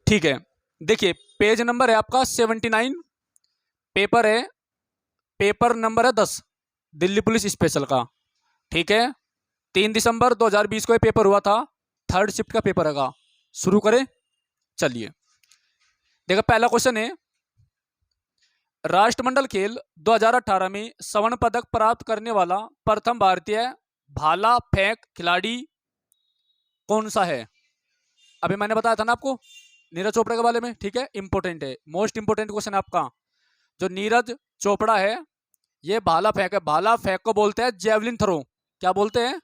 ठीक है, देखिए पेज नंबर है आपका 79, पेपर है, पेपर नंबर है 10, दिल्ली पुलिस स्पेशल का। ठीक है, 3 दिसंबर 2020 को ये पेपर हुआ था, थर्ड शिफ्ट का पेपर है। शुरू करें, चलिए। देखो पहला क्वेश्चन है, राष्ट्रमंडल खेल 2018 में स्वर्ण पदक प्राप्त करने वाला प्रथम भारतीय भाला फेंक खिलाड़ी कौन सा है? अभी मैंने बताया था ना आपको नीरज चोपड़ा के बारे में। ठीक है, इंपॉर्टेंट है, मोस्ट इंपॉर्टेंट क्वेश्चन है आपका। जो नीरज चोपड़ा है ये भाला फेंक है, भाला फेंक को बोलते हैं जेवलिन थ्रो। क्या बोलते हैं?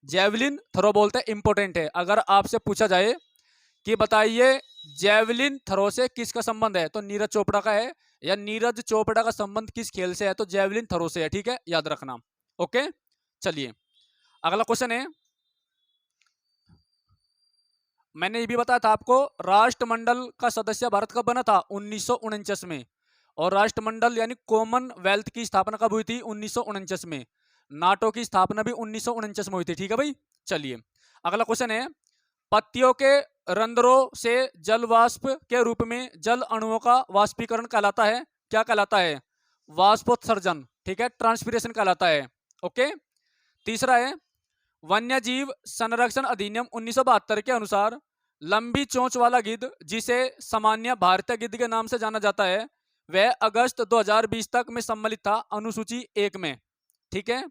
जेवलिन थ्रो बोलते हैं। इंपॉर्टेंट है, अगर आपसे पूछा जाए कि बताइए जेवलिन थ्रो से किसका संबंध है, तो नीरज चोपड़ा का है, या नीरज चोपड़ा का संबंध किस खेल से है, तो जेवलिन थ्रो से है। ठीक है, याद रखना। ओके, चलिए अगला क्वेश्चन है, मैंने ये भी बताया था आपको राष्ट्रमंडल का सदस्य भारत कब बना था? 1949 में। और राष्ट्रमंडल यानी कॉमनवेल्थ की स्थापना कब हुई थी? 1949 में। नाटो की स्थापना भी 1949 में हुई थी। ठीक है भाई, चलिए अगला क्वेश्चन है, पत्तियों के रंध्रों से जल वाष्प के रूप में जल अणुओं का वाष्पीकरण कहलाता है, क्या कहलाता है? वाष्पोत्सर्जन। ठीक है, ट्रांसपीरेशन कहलाता है। ओके, तीसरा है, वन्यजीव संरक्षण अधिनियम 1972 के अनुसार लंबी चोंच वाला गिद्ध, जिसे सामान्य भारतीय गिद्ध के नाम से जाना जाता है, वह अगस्त 2020 तक में सम्मिलित था अनुसूची 1 में। ठीक है,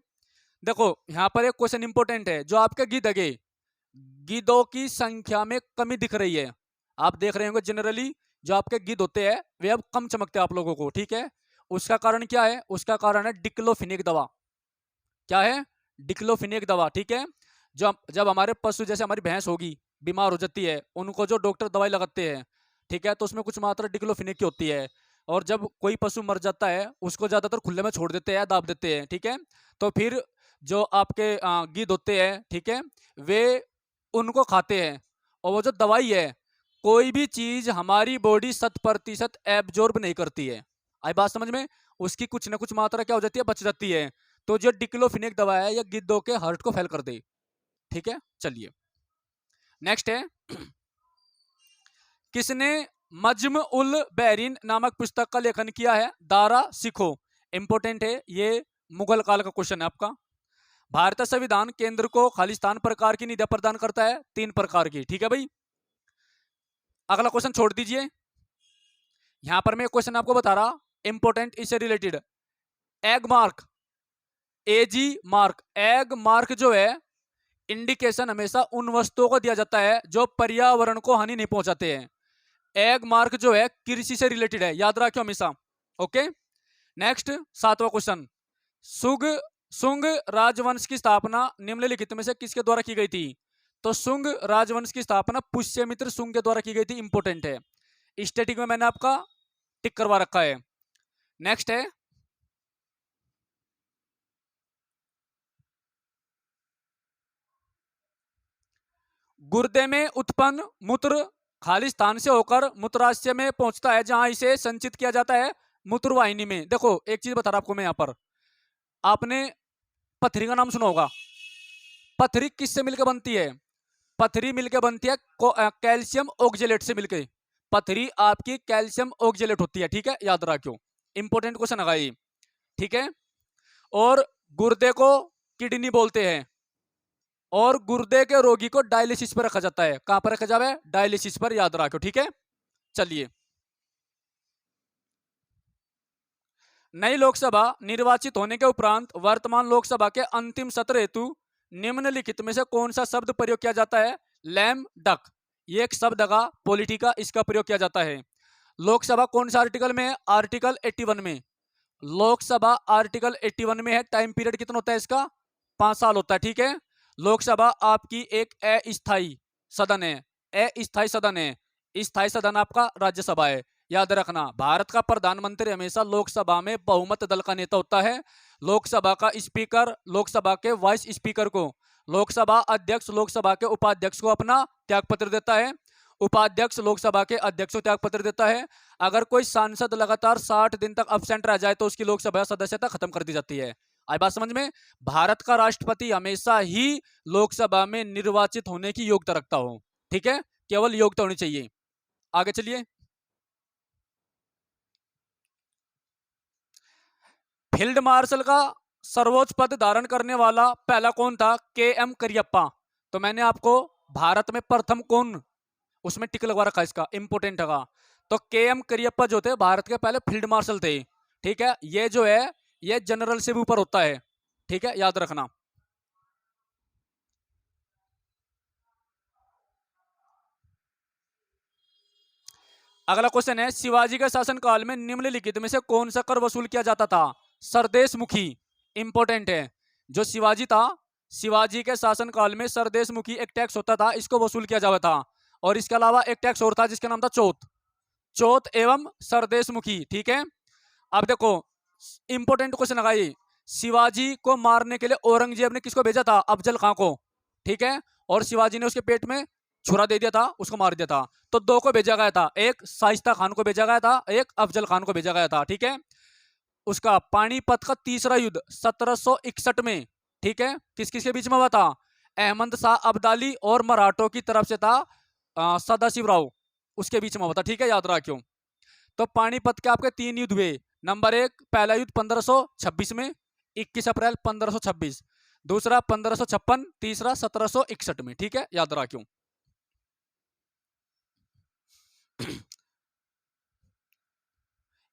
देखो यहां पर एक क्वेश्चन इंपॉर्टेंट है, जो आपके गिद्ध है, गिद्धों की संख्या में कमी दिख रही है। आप देख रहे होंगे जनरली जो आपके गिद्ध होते हैं वे अब कम चमकते हैं आप लोगों को। ठीक है, उसका कारण क्या है? उसका कारण है डिक्लोफिनेक दवा। क्या है? डिक्लोफिनेक दवा। ठीक है, जब हमारे पशु जैसे हमारी भैंस होगी बीमार हो जाती है, उनको जो डॉक्टर दवाई लगाते हैं, ठीक है, तो उसमें कुछ मात्रा डिक्लोफिनेक की होती है। और जब कोई पशु मर जाता है उसको ज्यादातर खुले में छोड़ देते हैं, दाब देते हैं। ठीक है, तो फिर जो आपके गिद्ध होते हैं, ठीक है, वे उनको खाते हैं, और वो जो दवाई है, कोई भी चीज हमारी बॉडी 100% एब्जॉर्ब नहीं करती है। आई बात समझ में? उसकी कुछ ना कुछ मात्रा क्या हो जाती है? बच जाती है। तो जो डिक्लोफिनेक दवा है, यह गिद्धों के हार्ट को फेल कर दे। ठीक है, चलिए नेक्स्ट है, किसने मजम उल बहरीन नामक पुस्तक का लेखन किया है? दारा सिखो। इंपॉर्टेंट है, ये मुगल काल का क्वेश्चन है आपका। भारतीय संविधान केंद्र को खालिस्तान प्रकार की निधियां प्रदान करता है, 3 प्रकार की। ठीक है भाई, अगला क्वेश्चन छोड़ दीजिए, यहां पर मैं क्वेश्चन आपको बता रहा, इंपॉर्टेंट इससे रिलेटेड। एग मार्क, एजी मार्क, एग मार्क जो है, इंडिकेशन हमेशा उन वस्तुओं को दिया जाता है जो पर्यावरण को हानि नहीं पहुंचाते हैं। एग मार्क जो है कृषि से रिलेटेड है, याद रखियो हमेशा। ओके, नेक्स्ट 7वां क्वेश्चन, सुग सुंग राजवंश की स्थापना निम्नलिखित में से किसके द्वारा की गई थी? तो सुंग राजवंश की स्थापना पुष्यमित्र सुंग के द्वारा की गई थी। इंपॉर्टेंट है, स्टैटिक में मैंने आपका टिक करवा रखा है। नेक्स्ट है, गुर्दे में उत्पन्न मूत्र खालिस्तान से होकर मूत्राशय में पहुंचता है, जहां इसे संचित किया जाता है मूत्रवाहिनी में। देखो एक चीज बता रहा आपको मैं, यहां पर आपने पथरी का नाम सुना होगा। पथरी किससे मिलकर बनती है? पथरी मिलकर बनती है कैल्शियम ऑक्जेलेट से मिलकर। पथरी आपकी कैल्शियम ऑक्जेलेट होती है। ठीक है, याद रखियो, इंपॉर्टेंट क्वेश्चन है ये। ठीक है, और गुर्दे को किडनी बोलते हैं, और गुर्दे के रोगी को डायलिसिस पर रखा जाता है। कहां पर रखा जाए? डायलिसिस पर, याद रखो। ठीक है, चलिए, नई लोकसभा निर्वाचित होने के उपरांत वर्तमान लोकसभा के अंतिम सत्र हेतु निम्नलिखित में से कौन सा शब्द प्रयोग किया जाता है? लैम डक, ये एक शब्द का पॉलिटिका, इसका प्रयोग किया जाता है। लोकसभा कौन सा आर्टिकल में है? आर्टिकल 81 में। लोकसभा आर्टिकल 81 में है। टाइम पीरियड कितना होता है इसका? 5 साल होता है। ठीक है, लोकसभा आपकी एक अस्थायी सदन है, अस्थायी सदन है। स्थायी सदन आपका राज्यसभा है। याद रखना, भारत का प्रधानमंत्री हमेशा लोकसभा में बहुमत दल का नेता होता है। लोकसभा का स्पीकर लोकसभा के वाइस स्पीकर को, लोकसभा अध्यक्ष लोकसभा के उपाध्यक्ष को अपना त्यागपत्र देता है। उपाध्यक्ष लोकसभा के अध्यक्ष को त्यागपत्र देता है। अगर कोई सांसद लगातार 60 दिन तक अब्सेंट रह जाए तो उसकी लोकसभा सदस्यता खत्म कर दी जाती है। आई बात समझ में? भारत का राष्ट्रपति हमेशा ही लोकसभा में निर्वाचित होने की योग्यता रखता हो। ठीक है, केवल योग्यता होनी चाहिए। आगे चलिए। फील्ड मार्शल का सर्वोच्च पद धारण करने वाला पहला कौन था? के एम करियप्पा। तो मैंने आपको भारत में प्रथम कौन, उसमें टिक लगवा रखा है, इसका इंपोर्टेंट है। तो के एम करियप्पा जो थे भारत के पहले फील्ड मार्शल थे। ठीक है, ये जो है ये जनरल से भी ऊपर होता है। ठीक है, याद रखना। अगला क्वेश्चन है, शिवाजी के शासनकाल में निम्नलिखित में से कौन सा कर वसूल किया जाता था? सरदेश मुखी। इंपोर्टेंट है। जो शिवाजी था, शिवाजी के शासनकाल में सरदेश मुखी एक टैक्स होता था, इसको वसूल किया जाता था। और इसके अलावा एक टैक्स और था जिसका नाम था चौथ। चौथ एवं सरदेश मुखी। ठीक है, अब देखो इंपोर्टेंट क्वेश्चन लगा ये। शिवाजी को मारने के लिए औरंगजेब ने किसको भेजा था? अफजल खां को। ठीक है, और शिवाजी ने उसके पेट में छुरा दे दिया था, उसको मार दिया था। तो दो को भेजा गया था, एक शाइस्ता खान को भेजा गया था, एक अफजल खान को भेजा गया था। ठीक है, उसका पानीपत का तीसरा युद्ध 1761 में, ठीक है, किस किस के बीच में हुआ था? अहमद शाह अब्दाली और मराठों की तरफ से था सदाशिव राव, उसके बीच में हुआ था। ठीक है, याद रखियो। तो पानीपत के आपके तीन युद्ध हुए। नंबर एक, पहला युद्ध 1526 में, 21 अप्रैल 1526। दूसरा 1556, तीसरा 1761 में। ठीक है, याद रखियो।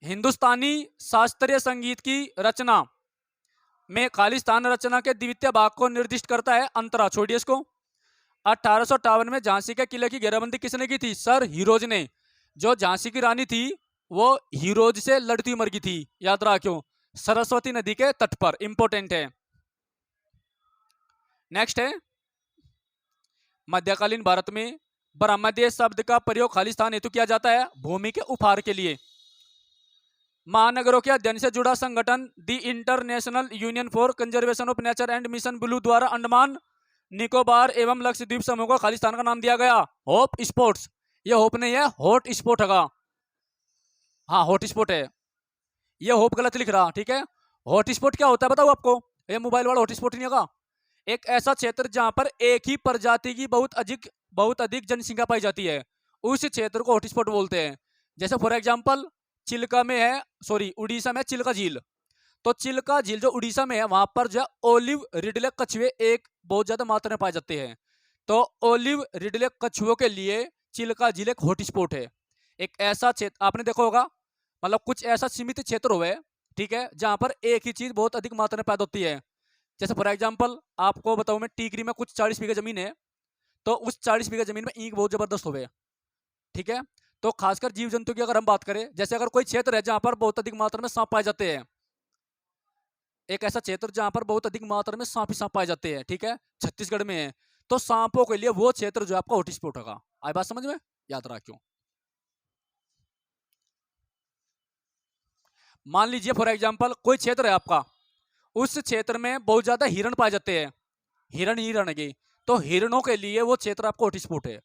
हिंदुस्तानी शास्त्रीय संगीत की रचना में खालिस्तान रचना के द्वितीय भाग को निर्दिष्ट करता है। अंतरा छोड़िए इसको। 1858 में झांसी के किले की घेराबंदी किसने की थी? सर हीरोज ने। जो झांसी की रानी थी वो हीरोज से लड़ती मर गई थी, याद रखियो, सरस्वती नदी के तट पर। इंपोर्टेंट है। नेक्स्ट है, मध्यकालीन भारत में ब्रह्मदेश शब्द का प्रयोग खालिस्तान हेतु किया जाता है भूमि के उपहार के लिए। महानगरों के अध्ययन से जुड़ा संगठन the International Union for Conservation of Nature and Mission Blue द्वारा अंडमान निकोबार एवं लक्षद्वीप समूह को खालिस्तान का नाम दिया गया होप स्पोर्ट्स। ये होप नहीं है, हॉट स्पॉट है। हाँ, हॉट स्पॉट है, ये होप गलत लिख रहा। ठीक है, हॉट स्पॉट क्या होता है बताओ आपको? ये मोबाइल वाला हॉट स्पॉट नहीं होगा। एक ऐसा क्षेत्र जहां पर एक ही प्रजाति की बहुत अधिक जनसंख्या पाई जाती है, उस क्षेत्र को हॉट स्पॉट बोलते हैं। जैसे फॉर एग्जाम्पल चिल्का में है, सॉरी उड़ीसा में चिल्का झील। तो चिल्का झील जो उड़ीसा में है, वहां पर जो ओलिव रिडले कछुए एक बहुत ज्यादा मात्रा में पाए जाते हैं। तो ओलिव रिडले कछुओं के लिए चिल्का झील एक हॉट स्पॉट है। एक ऐसा क्षेत्र आपने देखा होगा, मतलब कुछ ऐसा सीमित क्षेत्र हुआ है, ठीक है, जहां पर एक ही चीज बहुत अधिक मात्रा में पैदा होती है। जैसे फॉर एग्जाम्पल आपको बताऊं, मैं टीकरी में कुछ 40 बीघा जमीन है, तो उस 40 बीघा जमीन में ईंख बहुत जबरदस्त हुए। ठीक है, तो खासकर जीव जंतु की अगर हम बात करें, जैसे अगर कोई क्षेत्र है जहां पर बहुत अधिक मात्रा में सांप पाए जाते हैं, एक ऐसा क्षेत्र जहां पर बहुत अधिक मात्रा में सांप ही सांप पाए जाते हैं, ठीक है, छत्तीसगढ़ में है, तो सांपों के लिए वो क्षेत्र जो आपका हॉटस्पॉट होगा। आई बात समझ में? याद रखियो। मान लीजिए फॉर एग्जाम्पल कोई क्षेत्र है आपका, उस क्षेत्र में बहुत ज्यादा हिरण पाए जाते हैं, हिरण ही रणगे, तो हिरणों के लिए वो क्षेत्र आपको हॉटस्पॉट है।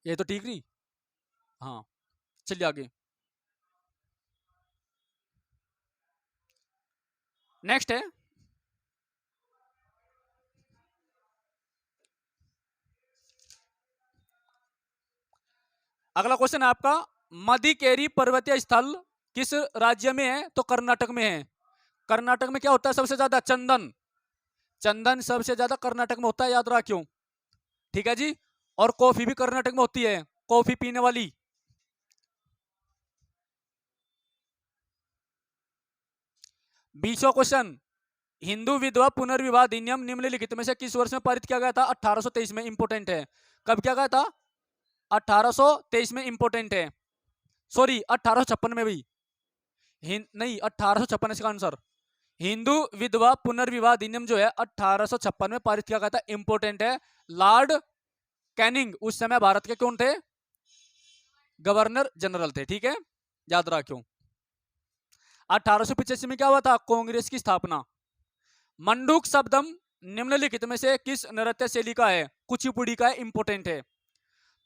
ये तो ठीक नहीं। हाँ, चलिए आगे। नेक्स्ट है, अगला क्वेश्चन है आपका, मदिकेरी पर्वतीय स्थल किस राज्य में है? तो कर्नाटक में है। कर्नाटक में क्या होता है सबसे ज्यादा? चंदन। चंदन सबसे ज्यादा कर्नाटक में होता है, याद रखियो। ठीक है जी, और कॉफी भी कर्नाटक में होती है, कॉफी पीने वाली। 20वां क्वेश्चन, हिंदू विधवा पुनर्विवाह अधिनियम निम्नलिखित में से किस वर्ष में पारित किया गया था? 1823 में। इंपोर्टेंट है। कब किया गया था? 1823 में। इंपोर्टेंट है। सॉरी 1856 में भी नहीं, 1856 इसका आंसर। हिंदू विधवा पुनर्विवाह अधिनियम जो है 1856 में पारित किया गया था। इंपोर्टेंट है। लॉर्ड कैनिंग उस समय भारत के कौन थे? गवर्नर जनरल थे। ठीक है, याद रखियो। 1885 में क्या हुआ था? कांग्रेस की स्थापना। मंडूक शब्दम निम्नलिखित में से किस नृत्य शैली का है? कुचिपुड़ी का है। इंपोर्टेंट है।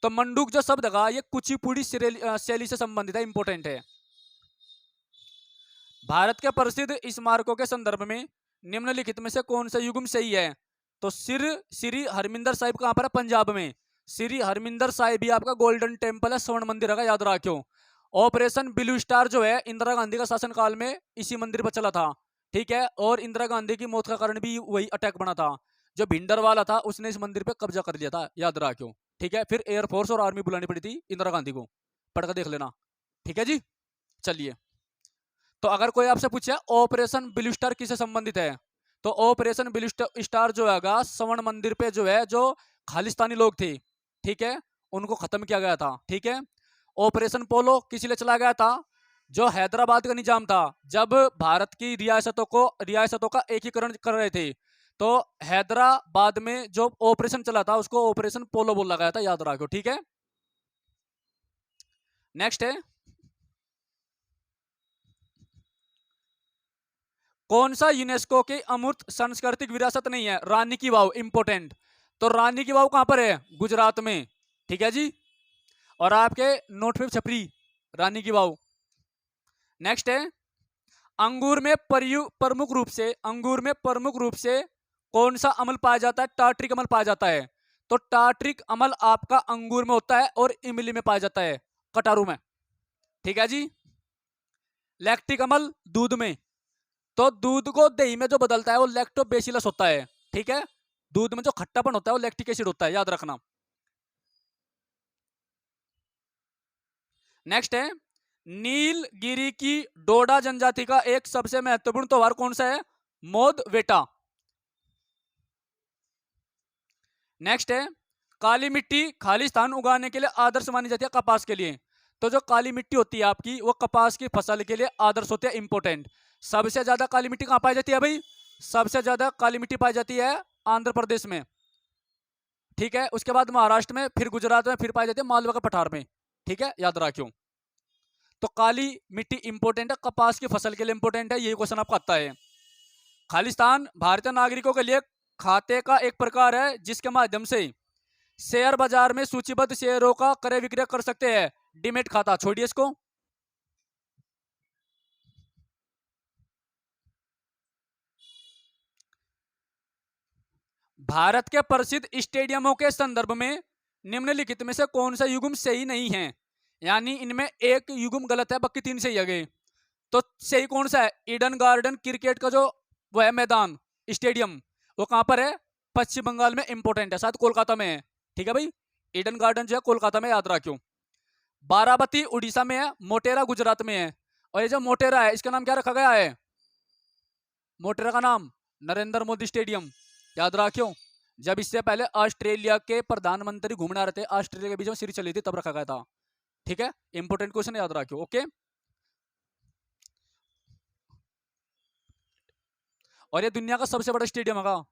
तो मंडूक जो शब्द है ये कुचिपुड़ी शैली से संबंधित है। इंपोर्टेंट है। भारत के प्रसिद्ध स्मारकों के संदर्भ में निम्नलिखित में से कौन सा युग्म सही है? तो सिर श्री हरमिंदर साहिब कहां पर है? पंजाब में। श्री हरमिंदर साहिब भी आपका गोल्डन टेम्पल है, स्वर्ण मंदिर है, याद रखियो। ऑपरेशन ब्लू स्टार जो है इंदिरा गांधी का शासनकाल में इसी मंदिर पर चला था, ठीक है। और इंदिरा गांधी की मौत का कारण भी वही अटैक बना था। जो भिंडर वाला था उसने इस मंदिर पे कब्जा कर लिया था, याद रखियो, ठीक है। फिर एयरफोर्स और आर्मी बुलानी पड़ी थी इंदिरा गांधी को, पढ़ कर देख लेना, ठीक है जी। चलिए, तो अगर कोई आपसे पूछे ऑपरेशन ब्लू स्टार किससे संबंधित है, तो ऑपरेशन ब्लू स्टार जो है स्वर्ण मंदिर पे जो है, जो खालिस्तानी लोग थे, ठीक है, उनको खत्म किया गया था, ठीक है। ऑपरेशन पोलो किस लिए चला गया था, जो हैदराबाद का निजाम था, जब भारत की रियासतों का एकीकरण कर रहे थे, तो हैदराबाद में जो ऑपरेशन चला था उसको ऑपरेशन पोलो बोला गया था, याद रखो, ठीक है। नेक्स्ट है, कौन सा यूनेस्को की अमूर्त सांस्कृतिक विरासत नहीं है, रानी की वाव, इंपोर्टेंट। तो रानी की वाव कहां पर है, गुजरात में, ठीक है जी। और आपके नोट पे छपरी रानी की वाव। नेक्स्ट है, अंगूर में प्रमुख रूप से कौन सा अमल पाया जाता है, टार्ट्रिक अमल पाया जाता है। तो टार्ट्रिक अमल आपका अंगूर में होता है और इमली में पाया जाता है, कटारू में, ठीक है जी। लैक्टिक अमल दूध में, तो दूध को दही में जो बदलता है वो लैक्टोबैसिलस होता है, ठीक है। दूध में जो खट्टापन होता है वो लैक्टिक एसिड होता है, याद रखना। नेक्स्ट है, नीलगिरी की डोडा जनजाति का एक सबसे महत्वपूर्ण त्योहार कौन सा है, मोद वेटा। नेक्स्ट है, काली मिट्टी खालिस्तान उगाने के लिए आदर्श मानी जाती है कपास के लिए। तो जो काली मिट्टी होती है आपकी वो कपास की फसल के लिए आदर्श होती है, इंपोर्टेंट। सबसे ज्यादा काली मिट्टी कहां पाई जाती है भाई, सबसे ज्यादा काली मिट्टी पाई जाती है आंध्र प्रदेश में, ठीक है। उसके बाद महाराष्ट्र में, फिर गुजरात में, फिर पाई जाती है मालवा के पठार में, ठीक है, याद रखियो। तो काली मिट्टी इंपोर्टेंट है, कपास की फसल के लिए इंपोर्टेंट है, यही क्वेश्चन आपका आता है। खालिस्तान भारतीय नागरिकों के लिए खाते का एक प्रकार है जिसके माध्यम से शेयर बाजार में सूचीबद्ध शेयरों का क्रय विक्रय कर सकते हैं, डीमेट खाता, छोड़िए इसको। भारत के प्रसिद्ध स्टेडियमों के संदर्भ में निम्नलिखित में से कौन सा युग्म सही नहीं है, यानी इनमें एक युग्म गलत है, बाकी तीन सही है गए। तो सही कौन सा है, ईडन गार्डन क्रिकेट का जो वो है मैदान, स्टेडियम, वो कहां पर है, पश्चिम बंगाल में, इंपोर्टेंट है, शायद कोलकाता में है, ठीक है भाई। ईडन गार्डन जो है कोलकाता में, याद रखियो। बाराबती उड़ीसा में है, मोटेरा गुजरात में है। और ये जो मोटेरा है इसका नाम क्या रखा गया है, मोटेरा का नाम नरेंद्र मोदी स्टेडियम, याद रखियो। जब इससे पहले ऑस्ट्रेलिया के प्रधानमंत्री घूमने आ रहे थे, ऑस्ट्रेलिया के बीच में सीरीज चली थी, तब रखा गया था, ठीक है। इंपोर्टेंट क्वेश्चन, याद रखियो, ओके। और ये दुनिया का सबसे बड़ा स्टेडियम है,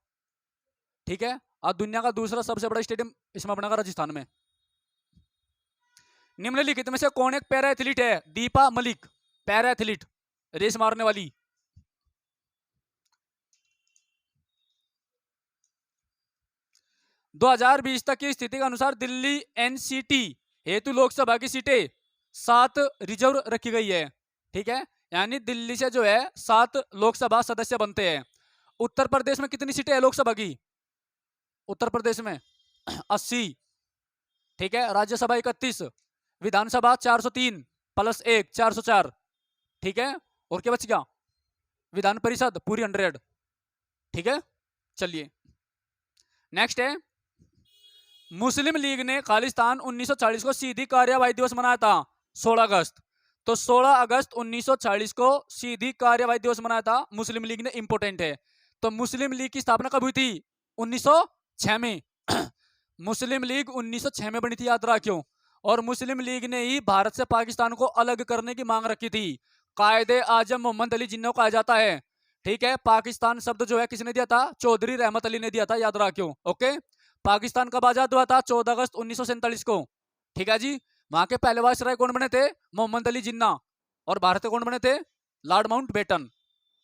ठीक है। और दुनिया का दूसरा सबसे बड़ा स्टेडियम इसमें बनेगा राजस्थान में। निम्नलिखित में से कौन एक पैरा एथलीट है, Deepa Malik, para athlete, race मारने वाली। दो 2020 तक की स्थिति के अनुसार दिल्ली एनसीटी हेतु लोकसभा की सीटें 7 रिजर्व रखी गई है, ठीक है। यानी दिल्ली से जो है 7 लोकसभा सदस्य बनते हैं। उत्तर प्रदेश में कितनी सीटें हैं लोकसभा की, उत्तर प्रदेश में 80, ठीक है। राज्यसभा 31, विधानसभा 403 प्लस 1 404, ठीक है। और क्या बच गया, विधान परिषद पूरी 100, ठीक है। चलिए, नेक्स्ट है, मुस्लिम लीग ने खालिस्तान 1940 को सीधी कार्यवाही दिवस मनाया था, 16 अगस्त। तो 16 अगस्त 1940 को सीधी कार्यवाही दिवस मनाया था मुस्लिम लीग ने, इंपोर्टेंट है। तो मुस्लिम लीग की स्थापना कब हुई थी, 1906 में। मुस्लिम लीग 1906 में बनी थी, याद रखियो। और मुस्लिम लीग ने ही भारत से पाकिस्तान को अलग करने की मांग रखी थी। कायदे आजम मोहम्मद अली जिन्ना को कहा जाता है, ठीक है। पाकिस्तान शब्द जो है किसने दिया था, चौधरी रहमत अली ने दिया था, याद रखियो, ओके। पाकिस्तान कब आजाद हुआ था, 14 अगस्त 1947 को, ठीक है जी। वहां के पहले वायसराय कौन बने थे, मोहम्मद अली जिन्ना। और भारत के कौन बने थे, लॉर्ड माउंट बेटन,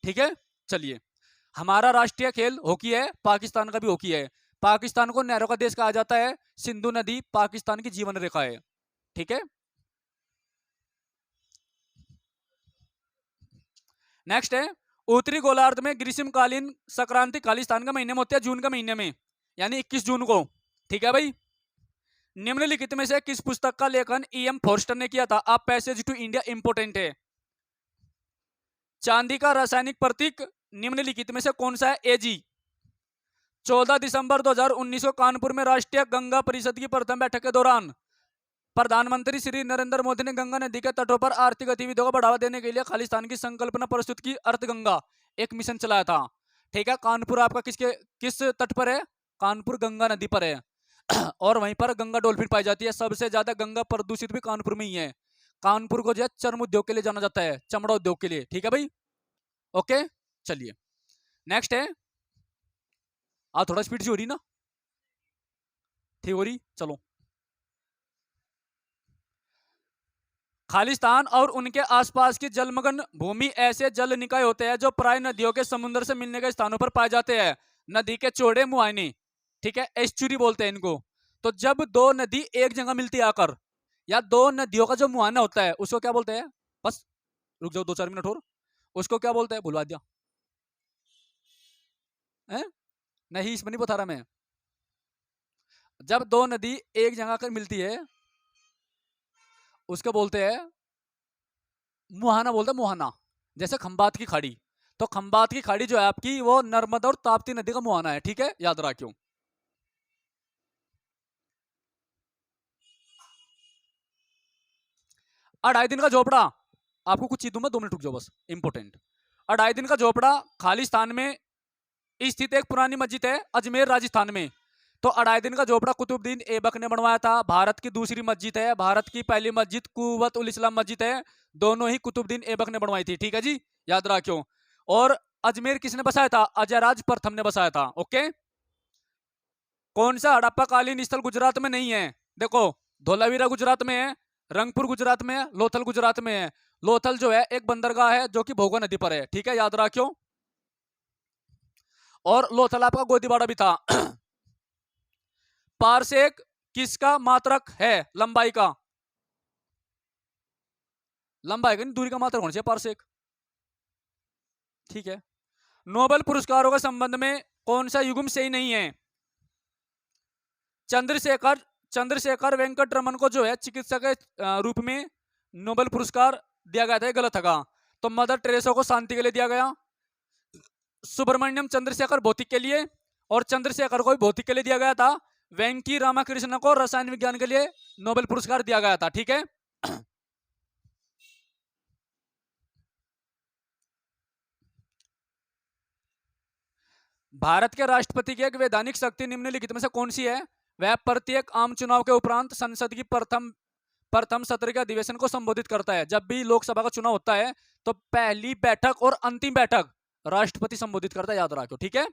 ठीक है। चलिए, हमारा राष्ट्रीय खेल हॉकी है, पाकिस्तान का भी हॉकी है। पाकिस्तान को नहरों का देश कहा जाता है, सिंधु नदी पाकिस्तान की जीवन रेखा है, ठीक है। नेक्स्ट है, उत्तरी गोलार्ध में ग्रीष्मकालीन संक्रांति खालिस्तान के महीने में होती है, जून के महीने में, यानी 21 जून को, ठीक है भाई। निम्नलिखित में से किस पुस्तक का लेखन E.M. फोर्स्टर ने किया था? A passage to India important है। चांदी का रासायनिक प्रतीक निम्नलिखित में से कौन सा है? Ag। 14 दिसंबर 2019 को कानपुर में राष्ट्रीय गंगा परिषद की प्रथम बैठक के दौरान प्रधानमंत्री श्री नरेंद्र मोदी ने गंगा नदी के तटों पर आर्थिक गतिविधियों को बढ़ावा देने के लिए खालिस्तान की संकल्पना प्रस्तुत की। अर्थ गंगा एक मिशन चलाया था। ठीक है, कानपुर आपका किस तट पर है? कानपुर गंगा नदी पर है और वहीं पर गंगा डॉल्फिन पाई जाती है। सबसे ज्यादा गंगा प्रदूषित भी कानपुर में ही है। कानपुर को जो है चर्म उद्योग के लिए जाना जाता है, चमड़ा उद्योग के लिए। ठीक है भाई, ओके चलिए नेक्स्ट है। थोड़ा स्पीड से हो रही ना, ठीक हो रही, चलो। खालिस्तान और उनके आसपास की जलमग्न भूमि ऐसे जल निकाय होते हैं जो प्राय नदियों के समुद्र से मिलने के स्थानों पर पाए जाते हैं। नदी के चौड़े मुहाने, ठीक है, एस्चुरी बोलते हैं इनको। तो जब दो नदी एक जगह मिलती है आकर, या दो नदियों का जो मुहाना होता है उसको क्या बोलते हैं? बस रुक जाओ 2-4 मिनट और, उसको क्या बोलते हैं? भुलवा दिया है? नहीं, इसमें नहीं बता रहा मैं। जब दो नदी एक जगह कर मिलती है उसको बोलते हैं मुहाना, बोलते हैं मुहाना। जैसे खंबात की खाड़ी, तो खंबात की खाड़ी जो है आपकी वो नर्मदा और ताप्ती नदी का मुहाना है। ठीक है, याद रखियो। अढ़ाई दिन का झोपड़ा, आपको कुछ चीज दूंगा, 2 मिनट रुक जाओ बस, इंपोर्टेंट। अढ़ाई दिन का झोपड़ा खालिस्तान में स्थित एक पुरानी मस्जिद है अजमेर राजस्थान में। तो अढ़ाई दिन का झोपड़ा कुतुबुद्दीन ऐबक ने बनवाया था। भारत की दूसरी मस्जिद है, भारत की पहली मस्जिद कुव्वत उल इस्लाम मस्जिद है, दोनों ही कुतुबुद्दीन ऐबक ने बनवाई थी। ठीक है जी, याद रखियो। और अजमेर किसने बसाया था? अजयराज प्रथम ने बसाया था। ओके, कौन सा हड़प्पा कालीन स्थल गुजरात में नहीं है? देखो, धोलावीरा गुजरात में है, रंगपुर गुजरात में है, लोथल गुजरात में है। लोथल जो है एक बंदरगाह है जो कि भोगा नदी पर है। ठीक है, याद रखियो। और लोथल आपका गोदीबाड़ा भी था। पारसेक किसका मात्रक है? लंबाई का, लंबाई का नहीं, दूरी का मात्रक होना चाहिए पारसेक। ठीक है, नोबेल पुरस्कारों के संबंध में कौन सा युग्म सही नहीं है? चंद्रशेखर वेंकट रमन को जो है चिकित्सक के रूप में नोबेल पुरस्कार दिया गया था, ये गलत था। तो मदर टेरेसा को शांति के लिए दिया गया, सुब्रमण्यम चंद्रशेखर भौतिक के लिए, और चंद्रशेखर को भी भौतिक के लिए दिया गया था। वेंकी रामाकृष्ण को रसायन विज्ञान के लिए नोबेल पुरस्कार दिया गया था। ठीक है, भारत के राष्ट्रपति की एक वैधानिक शक्ति निम्नलिखित में से कौन सी है? वह प्रत्येक आम चुनाव के उपरांत संसद की प्रथम सत्र के अधिवेशन को संबोधित करता है। जब भी लोकसभा का चुनाव होता है तो पहली बैठक और अंतिम बैठक राष्ट्रपति संबोधित करता है, याद रखो। ठीक है,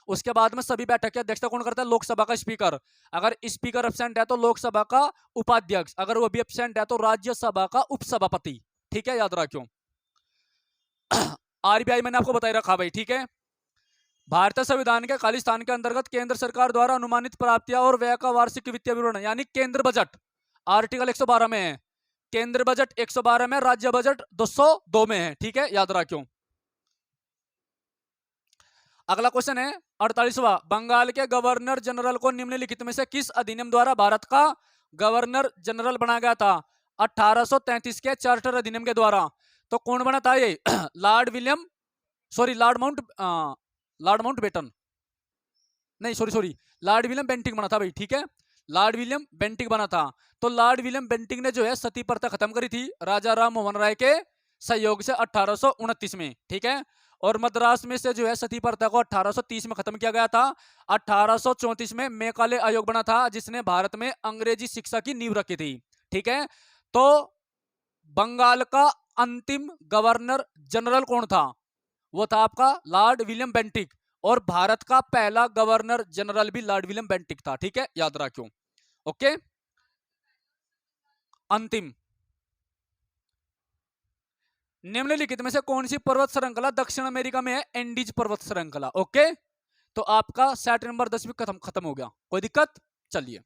उसके बाद में सभी बैठक की अध्यक्षता कौन करता है? लोकसभा का स्पीकर। अगर स्पीकर एब्सेंट है तो लोकसभा का उपाध्यक्ष, अगर वो भी एब्सेंट है तो राज्यसभा का उपसभापति। ठीक है, याद रखो। आरबीआई मैंने आपको बताई रखा भाई। ठीक है, भारतीय संविधान के खालिस्तान के अंतर्गत केंद्र सरकार द्वारा अनुमानित प्राप्तियां और व्यय का वार्षिक वित्तीय विवरण यानी केंद्र बजट आर्टिकल 112 में है। केंद्र बजट 112 में, राज्य बजट 202 में है। ठीक है, याद रखियो। अगला क्वेश्चन है 48वां। बंगाल के गवर्नर जनरल को निम्नलिखित में से किस अधिनियम द्वारा भारत का गवर्नर जनरल बनाया गया था? 1833 के चार्टर अधिनियम के द्वारा। तो कौन बना था ये? लॉर्ड माउंटबेटन, नहीं सॉरी, लॉर्ड विलियम बेंटिंक बना था भाई। ठीक है, लॉर्ड विलियम बेंटिंक बना था। तो लॉर्ड विलियम बेंटिंक ने जो है सती प्रथा खत्म करी थी राजा राम मोहन राय के सहयोग से 1829 में। ठीक है, और मद्रास में से जो है सती प्रथा को 1830 में खत्म किया गया था। 1834 में मेकाले आयोग बना था जिसने भारत में अंग्रेजी शिक्षा की नींव रखी थी। ठीक है, तो बंगाल का अंतिम गवर्नर जनरल कौन था? वो था आपका लॉर्ड विलियम बेंटिक, और भारत का पहला गवर्नर जनरल भी लॉर्ड विलियम बेंटिक था। ठीक है, याद रखियो। ओके, अंतिम। निम्नलिखित में से कौन सी पर्वत श्रृंखला दक्षिण अमेरिका में है? एंडीज पर्वत श्रृंखला। ओके, तो आपका सेट नंबर 10 भी खत्म हो गया, कोई दिक्कत? चलिए